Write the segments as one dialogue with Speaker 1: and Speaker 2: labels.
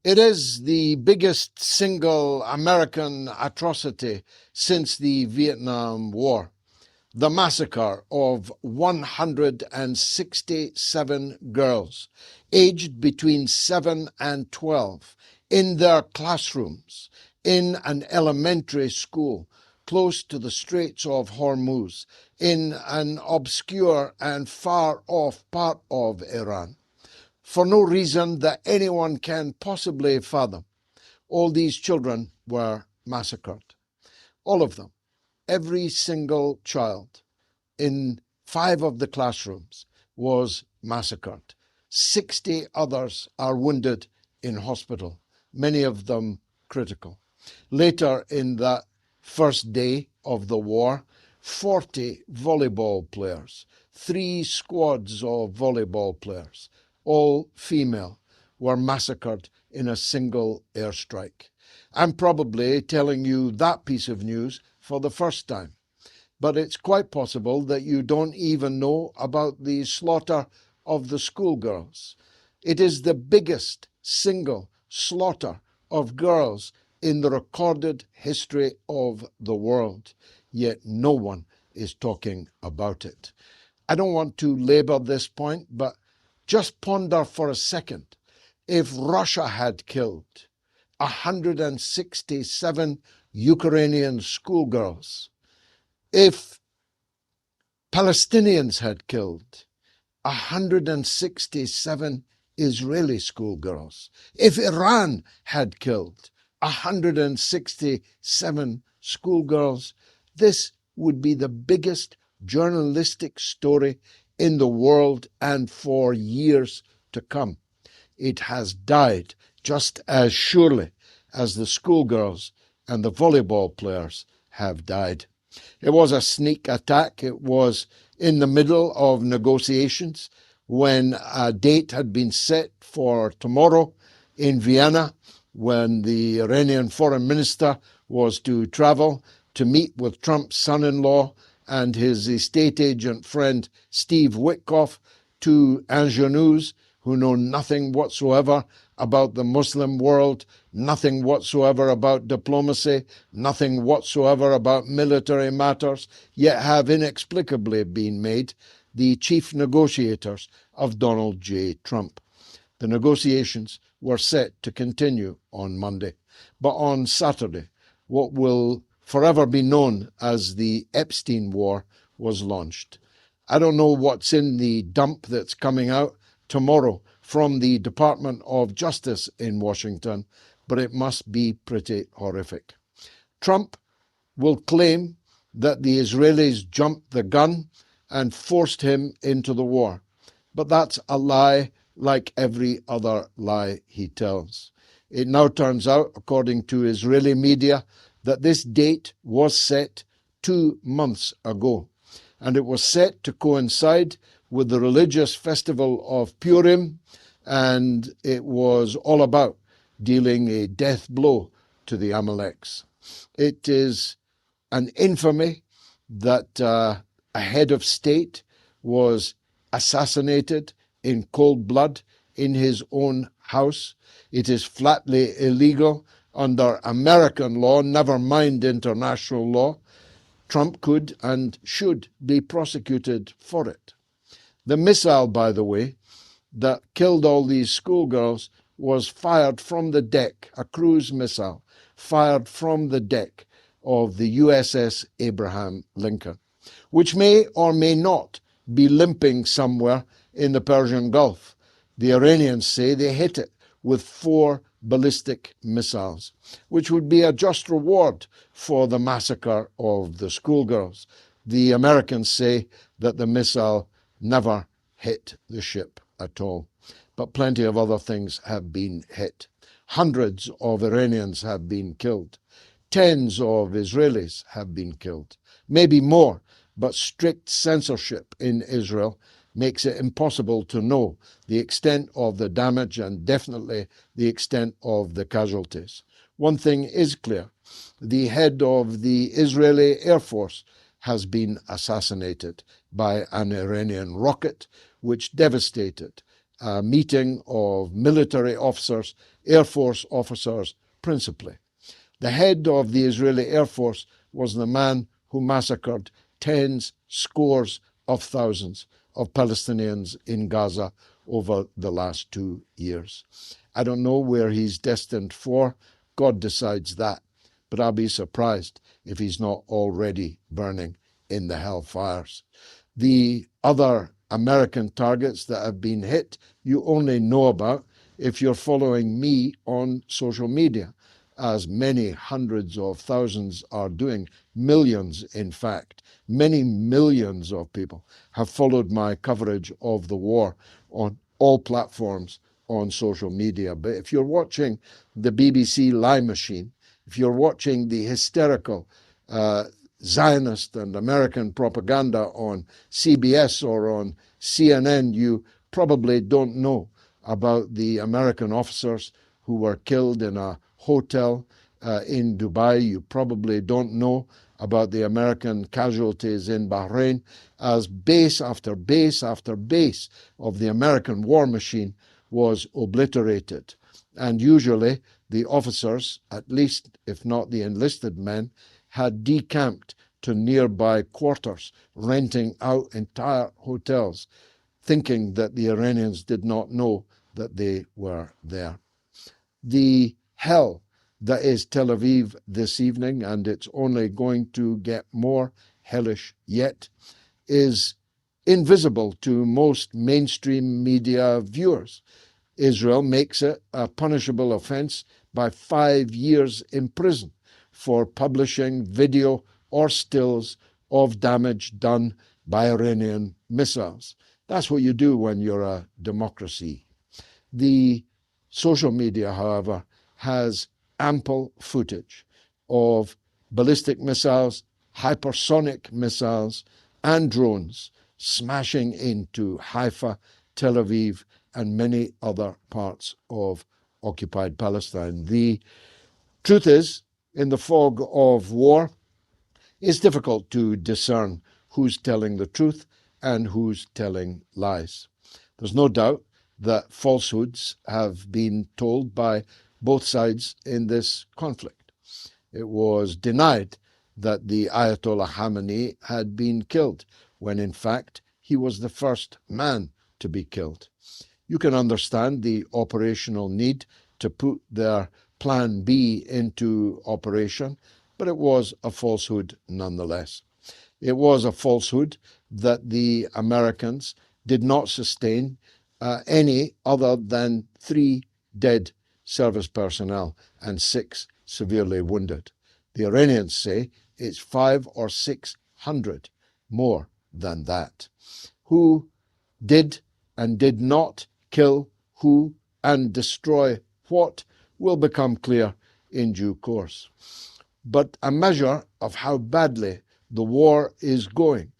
Speaker 1: It is the biggest single American atrocity since the Vietnam War. The massacre of 167 girls aged between 7 and 12 in their classrooms in an elementary school close to the Straits of Hormuz in an obscure and far-off part of Iran. For no reason that anyone can possibly fathom, all these children were massacred. All of them. Every single child in 5 of the classrooms was massacred. 60 others are wounded in hospital, many of them critical. Later in that first day of the war, 40 volleyball players, 3 squads of volleyball players, all female, were massacred in a single airstrike. I'm probably telling you that piece of news for the first time, but it's quite possible that you don't even know about the slaughter of the schoolgirls. It is the biggest single slaughter of girls in the recorded history of the world, yet no one is talking about it. I don't want to labor this point, but just ponder for a second. If Russia had killed 167 Ukrainian schoolgirls, if Palestinians had killed 167 Israeli schoolgirls, if Iran had killed 167 schoolgirls, this would be the biggest journalistic story in the world and for years to come. It has died just as surely as the schoolgirls and the volleyball players have died. It was a sneak attack. It was in the middle of negotiations when a date had been set for tomorrow in Vienna, when the Iranian foreign minister was to travel to meet with Trump's son-in-law and his estate agent friend Steve Witkoff, two ingenues who know nothing whatsoever about the Muslim world, nothing whatsoever about diplomacy, nothing whatsoever about military matters, yet have inexplicably been made the chief negotiators of Donald J. Trump. The negotiations were set to continue on Monday, but on Saturday, what will forever be known as the Epstein War was launched. I don't know what's in the dump that's coming out tomorrow from the Department of Justice in Washington, but it must be pretty horrific. Trump will claim that the Israelis jumped the gun and forced him into the war, but that's a lie like every other lie he tells. It now turns out, according to Israeli media, that this date was set 2 months ago, and it was set to coincide with the religious festival of Purim, and it was all about dealing a death blow to the Amaleks. It is an infamy that a head of state was assassinated in cold blood in his own house. It is flatly illegal under American law, never mind international law. Trump could and should be prosecuted for it. The missile, by the way, that killed all these schoolgirls was fired from the deck, a cruise missile, fired from the deck of the USS Abraham Lincoln, which may or may not be limping somewhere in the Persian Gulf. The Iranians say they hit it with 4 ballistic missiles, which would be a just reward for the massacre of the schoolgirls. The Americans say that the missile never hit the ship at all, but plenty of other things have been hit. Hundreds of Iranians have been killed. Tens of Israelis have been killed, maybe more, but strict censorship in Israel makes it impossible to know the extent of the damage and definitely the extent of the casualties. One thing is clear: the head of the Israeli Air Force has been assassinated by an Iranian rocket, which devastated a meeting of military officers, Air Force officers principally. The head of the Israeli Air Force was the man who massacred tens, scores of thousands of Palestinians in Gaza over the last 2 years. I don't know where he's destined for. God decides that. But I'll be surprised if he's not already burning in the hellfires. The other American targets that have been hit, you only know about if you're following me on social media, as many hundreds of thousands are doing, millions in fact. Many millions of people have followed my coverage of the war on all platforms on social media. But if you're watching the BBC Lie Machine, if you're watching the hysterical Zionist and American propaganda on CBS or on CNN, you probably don't know about the American officers who were killed in a hotel in Dubai. You probably don't know about the American casualties in Bahrain, as base after base after base of the American war machine was obliterated. And usually the officers, at least if not the enlisted men, had decamped to nearby quarters, renting out entire hotels, thinking that the Iranians did not know that they were there. The hell that is Tel Aviv this evening, and it's only going to get more hellish yet, is invisible to most mainstream media viewers. Israel makes it a punishable offense by 5 years in prison for publishing video or stills of damage done by Iranian missiles. That's what you do when you're a democracy. The social media, however, has ample footage of ballistic missiles, hypersonic missiles, and drones smashing into Haifa, Tel Aviv, and many other parts of occupied Palestine. The truth is, in the fog of war, it's difficult to discern who's telling the truth and who's telling lies. There's no doubt that falsehoods have been told by both sides in this conflict. It was denied that the Ayatollah Khamenei had been killed, when in fact he was the first man to be killed. You can understand the operational need to put their Plan B into operation, but it was a falsehood nonetheless. It was a falsehood that the Americans did not sustain any other than 3 dead service personnel and 6 severely wounded. The Iranians say it's 500 or 600 more than that. Who did and did not kill who and destroy what will become clear in due course. But a measure of how badly the war is going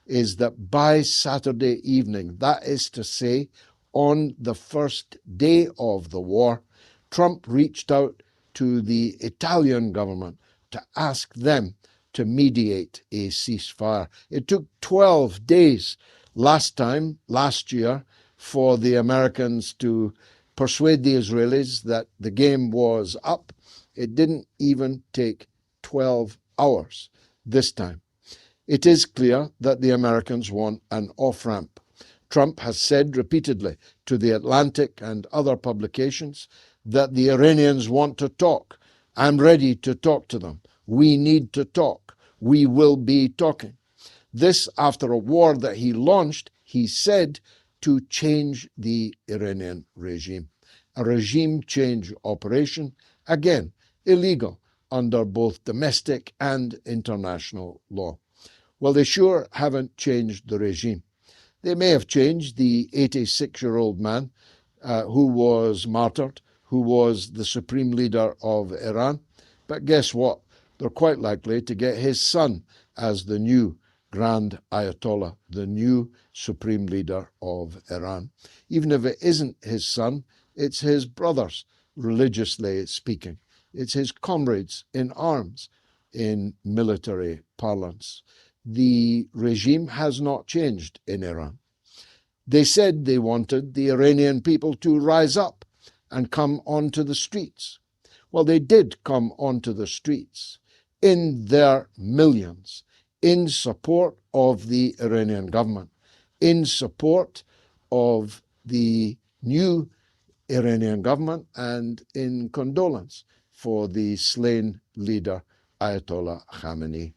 Speaker 1: is that by Saturday evening, that is to say, on the first day of the war, Trump reached out to the Italian government to ask them to mediate a ceasefire. It took 12 days last year, for the Americans to persuade the Israelis that the game was up. It didn't even take 12 hours this time. It is clear that the Americans want an off-ramp. Trump has said repeatedly to The Atlantic and other publications that the Iranians want to talk. I'm ready to talk to them. We need to talk. We will be talking. This after a war that he launched, he said, to change the Iranian regime. A regime change operation, again, illegal under both domestic and international law. Well, they sure haven't changed the regime. They may have changed the 86-year-old man who was martyred, who was the supreme leader of Iran. But guess what? They're quite likely to get his son as the new Grand Ayatollah, the new supreme leader of Iran. Even if it isn't his son, it's his brothers, religiously speaking. It's his comrades in arms, in military parlance. The regime has not changed in Iran. They said they wanted the Iranian people to rise up and come onto the streets. Well, they did come onto the streets in their millions in support of the Iranian government, in support of the new Iranian government, and in condolence for the slain leader Ayatollah Khamenei.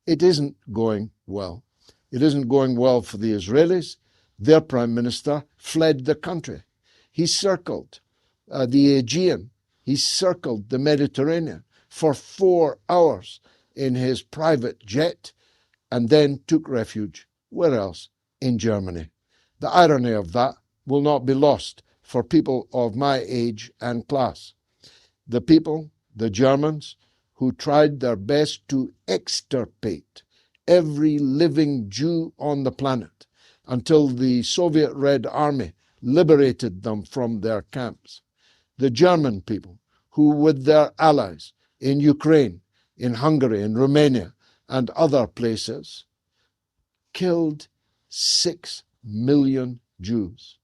Speaker 1: It isn't going well. It isn't going well for the Israelis. Their prime minister fled the country. He circled the Aegean. He circled the Mediterranean for 4 hours in his private jet and then took refuge, where else? In Germany. The irony of that will not be lost for people of my age and class. The people, the Germans, who tried their best to extirpate every living Jew on the planet until the Soviet Red Army liberated them from their camps. The German people, who with their allies in Ukraine, in Hungary, in Romania, and other places, killed 6 million Jews.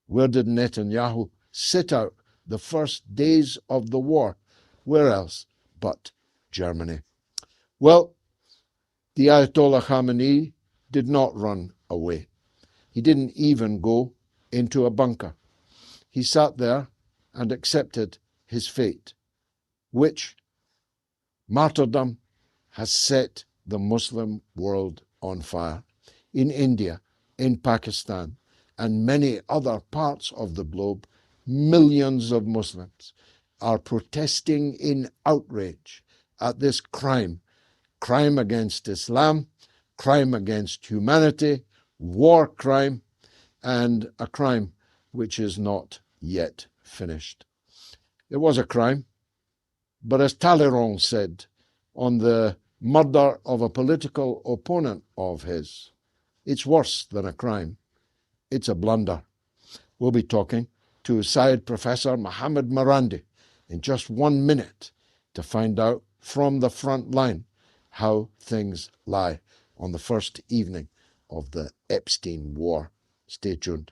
Speaker 1: Where did Netanyahu sit out the first days of the war? Where else but Germany? Well, the Ayatollah Khamenei did not run away. He didn't even go into a bunker. He sat there and accepted his fate, which martyrdom has set the Muslim world on fire. In India, in Pakistan, and many other parts of the globe, millions of Muslims are protesting in outrage at this crime against Islam, crime against humanity, war crime, and a crime which is not yet finished. It was a crime, but as Talleyrand said on the murder of a political opponent of his, it's worse than a crime. It's a blunder. We'll be talking to Syed Professor Mohammed Marandi in just 1 minute to find out from the front line how things lie on the first evening of the Epstein War. Stay tuned.